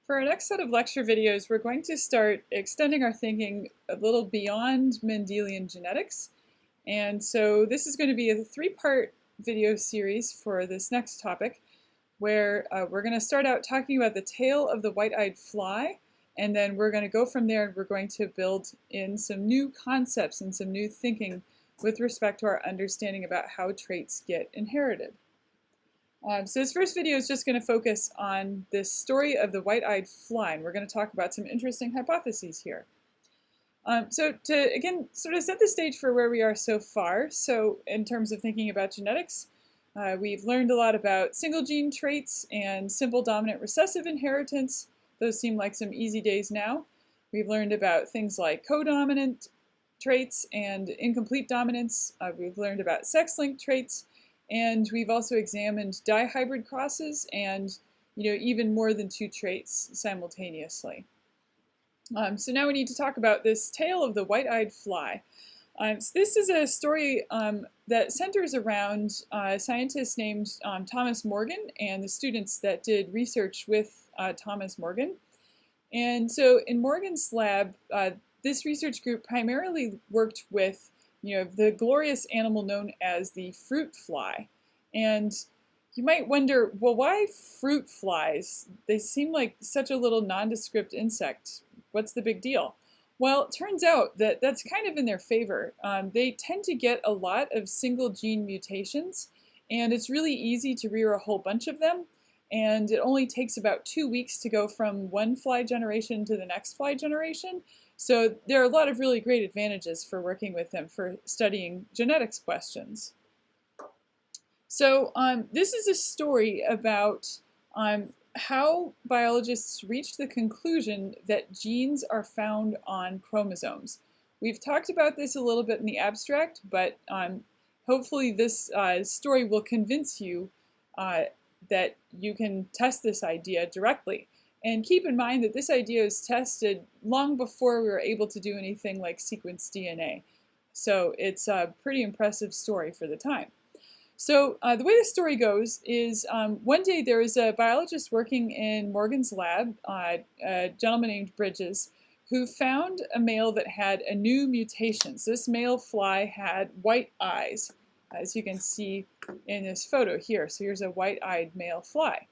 For our next set of lecture videos, we're going to start extending our thinking a little beyond Mendelian genetics. And so this is going to be a three-part video series for this next topic, where we're going to start out talking about the tail of the white-eyed fly, and then we're going to go from there and we're going to build in some new concepts and some new thinking with respect to our understanding about how traits get inherited. So this first video is just going to focus on this story of the white-eyed fly, and we're going to talk about some interesting hypotheses here. So to, again, sort of set the stage for where we are so far, so in terms of thinking about genetics, we've learned a lot about single gene traits and simple dominant recessive inheritance. Those seem like some easy days now. We've learned about things like codominant traits and incomplete dominance. We've learned about sex-linked traits. And we've also examined dihybrid crosses and, even more than two traits simultaneously. So now we need to talk about this tale of the white-eyed fly. So this is a story that centers around a scientist named Thomas Morgan and the students that did research with Thomas Morgan. And so in Morgan's lab, this research group primarily worked with the glorious animal known as the fruit fly. And you might wonder, well, why fruit flies? They seem like such a little nondescript insect. What's the big deal? Well, it turns out that that's kind of in their favor. They tend to get a lot of single gene mutations, and it's really easy to rear a whole bunch of them. And it only takes about 2 weeks to go from one fly generation to the next fly generation. So there are a lot of really great advantages for working with them for studying genetics questions. So this is a story about how biologists reached the conclusion that genes are found on chromosomes. We've talked about this a little bit in the abstract, but hopefully this story will convince you that you can test this idea directly. And keep in mind that this idea is tested long before we were able to do anything like sequence DNA. So it's a pretty impressive story for the time. So the way the story goes is one day there was a biologist working in Morgan's lab, a gentleman named Bridges, who found a male that had a new mutation. So this male fly had white eyes, as you can see in this photo here. So here's a white-eyed male fly.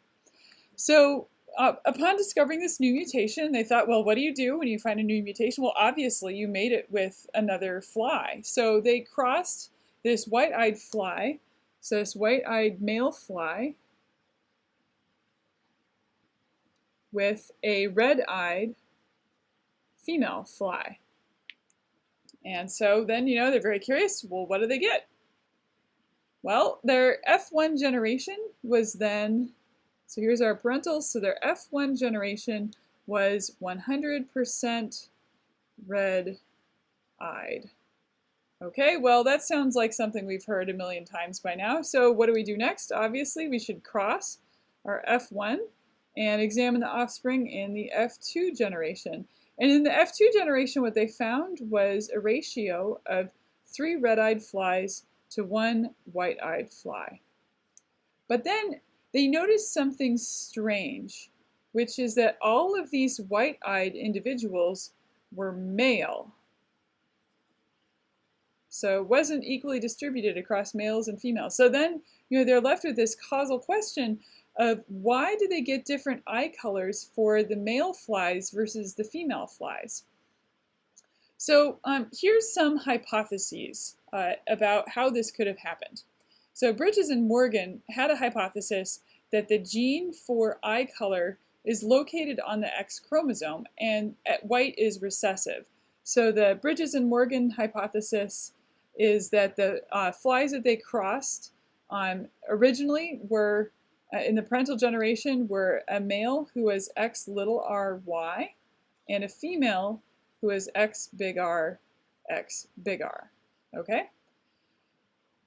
So upon discovering this new mutation, they thought, well, what do you do when you find a new mutation? Well, obviously you mate it with another fly. So they crossed this white-eyed fly, so this white-eyed male fly, with a red-eyed female fly. And so then, they're very curious, well, what do they get? Well, their F1 generation was then, so here's our parentals, so their F1 generation was 100% red-eyed. Okay, well, that sounds like something we've heard a million times by now. So what do we do next? Obviously, we should cross our F1 and examine the offspring in the F2 generation. And in the F2 generation, what they found was a ratio of 3 red-eyed flies to 1 white-eyed fly. But then they noticed something strange, which is that all of these white-eyed individuals were male. So it wasn't equally distributed across males and females. So then, they're left with this causal question of why do they get different eye colors for the male flies versus the female flies? So here's some hypotheses about how this could have happened. So Bridges and Morgan had a hypothesis that the gene for eye color is located on the X chromosome, and white is recessive. So the Bridges and Morgan hypothesis is that the flies that they crossed originally were, in the parental generation, were a male who was X little r y and a female who was X big R, X big R. Okay?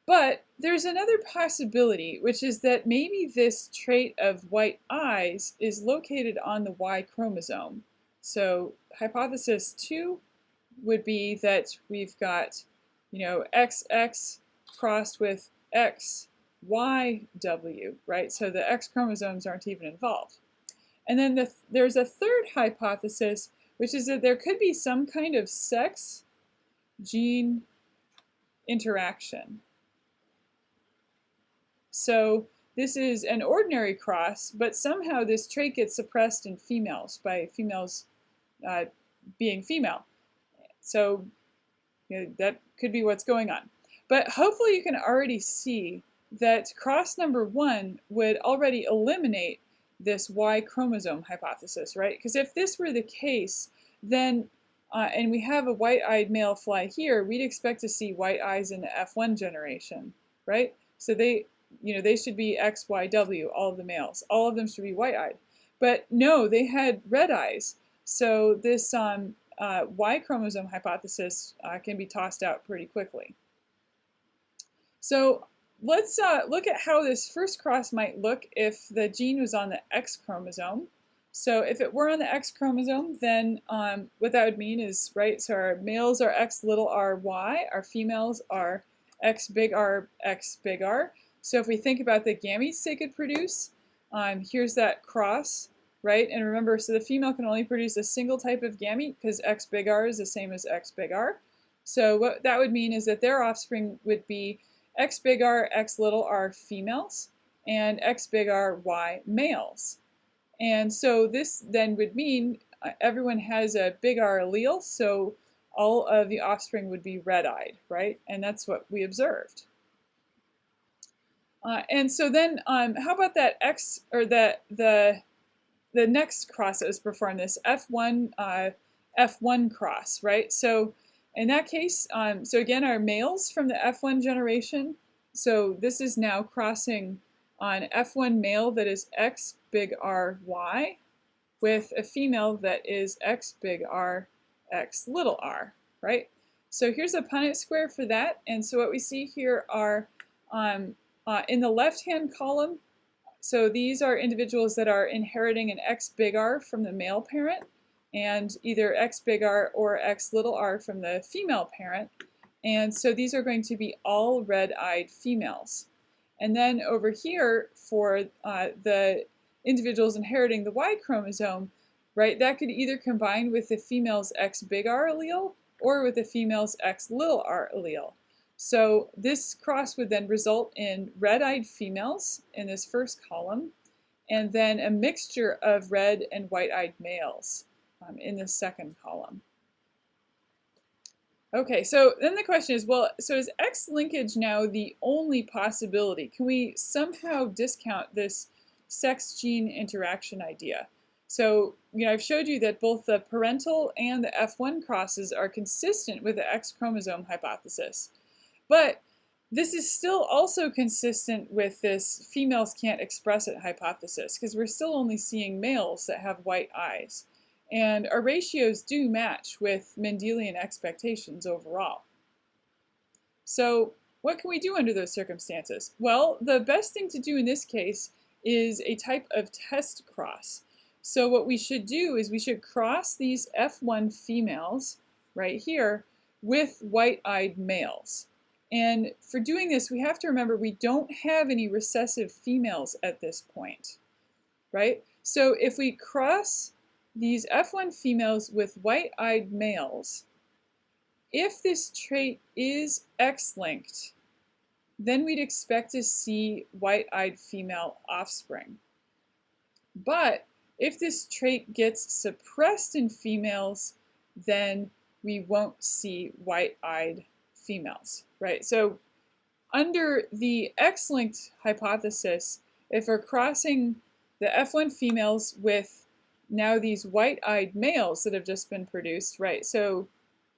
But there's another possibility, which is that maybe this trait of white eyes is located on the Y chromosome. So hypothesis 2 would be that we've got, XX crossed with XYW, right? So the X chromosomes aren't even involved. And then there's a third hypothesis, which is that there could be some kind of sex-gene interaction. So this is an ordinary cross, but somehow this trait gets suppressed in females by females being female. So that could be what's going on. But hopefully you can already see that cross number 1 would already eliminate this Y chromosome hypothesis, right? Because if this were the case, then, and we have a white-eyed male fly here, we'd expect to see white eyes in the F1 generation, right? So they should be XYW, all of the males. All of them should be white-eyed. But no, they had red eyes. So this Y chromosome hypothesis can be tossed out pretty quickly. So let's look at how this first cross might look if the gene was on the X chromosome. So if it were on the X chromosome, then what that would mean is, right, so our males are X little r Y, our females are X big R, X big R. So if we think about the gametes they could produce, here's that cross, right? And remember, so the female can only produce a single type of gamete because X big R is the same as X big R. So what that would mean is that their offspring would be X big R, X little r females, and X big R, Y males. And so this then would mean everyone has a big R allele, so all of the offspring would be red-eyed, right? And that's what we observed. And so then how about that X, or the next cross that was performed, this F1 cross, right? So in that case, so again, our males from the F1 generation, so this is now crossing on F1 male that is X big R Y with a female that is X big R X little r, right? So here's a Punnett square for that. And so what we see here are in the left-hand column, so these are individuals that are inheriting an X big R from the male parent, and either X big R or X little r from the female parent. And so these are going to be all red-eyed females. And then over here for the individuals inheriting the Y chromosome, right, that could either combine with the female's X big R allele or with the female's X little r allele. So this cross would then result in red-eyed females in this first column, and then a mixture of red and white-eyed males in the second column. Okay, so then the question is, well, so is X linkage now the only possibility? Can we somehow discount this sex-gene interaction idea? So, I've showed you that both the parental and the F1 crosses are consistent with the X chromosome hypothesis. But this is still also consistent with this females can't express it hypothesis, because we're still only seeing males that have white eyes. And our ratios do match with Mendelian expectations overall. So what can we do under those circumstances? Well, the best thing to do in this case is a type of test cross. So what we should do is we should cross these F1 females right here with white-eyed males. And for doing this, we have to remember we don't have any recessive females at this point, right? So if we cross these F1 females with white-eyed males, if this trait is X-linked, then we'd expect to see white-eyed female offspring. But if this trait gets suppressed in females, then we won't see white-eyed females, right? So under the X-linked hypothesis, if we're crossing the F1 females with now these white-eyed males that have just been produced, right? So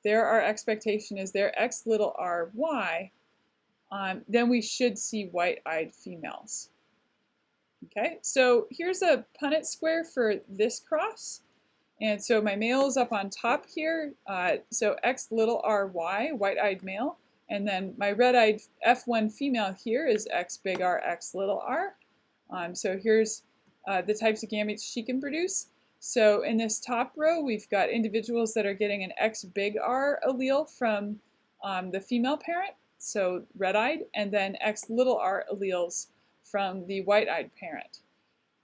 there our expectation is they're X little r Y, then we should see white-eyed females. Okay, so here's a Punnett square for this cross. And so my male is up on top here, so X little r Y, white-eyed male. And then my red-eyed F1 female here is X big R, X little r. So here's the types of gametes she can produce. So in this top row, we've got individuals that are getting an X big R allele from the female parent, so red-eyed, and then X little r alleles from the white-eyed parent.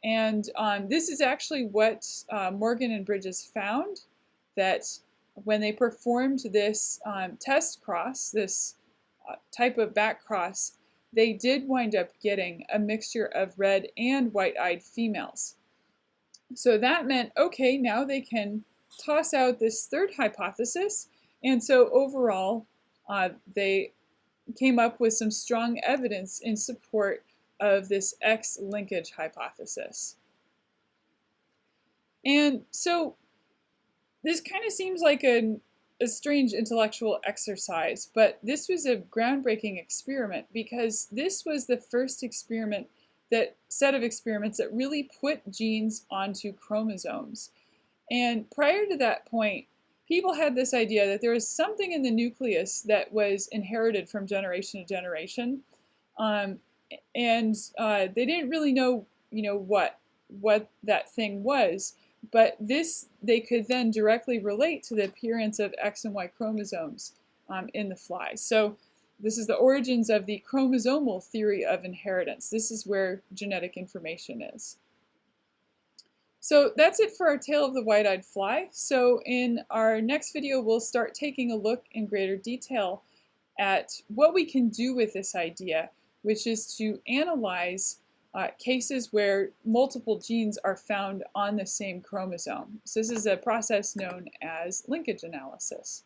And this is actually what Morgan and Bridges found, that when they performed this test cross, this type of back cross, they did wind up getting a mixture of red and white-eyed females. So that meant, okay, now they can toss out this third hypothesis. And so overall, they came up with some strong evidence in support of this X linkage hypothesis. And so this kind of seems like a strange intellectual exercise, but this was a groundbreaking experiment because this was the first set of experiments that really put genes onto chromosomes. And prior to that point, people had this idea that there was something in the nucleus that was inherited from generation to generation, and they didn't really know, what that thing was. But this they could then directly relate to the appearance of X and Y chromosomes in the fly. So this is the origins of the chromosomal theory of inheritance. This is where genetic information is. So that's it for our tale of the white-eyed fly. So in our next video, we'll start taking a look in greater detail at what we can do with this idea, which is to analyze cases where multiple genes are found on the same chromosome. So this is a process known as linkage analysis.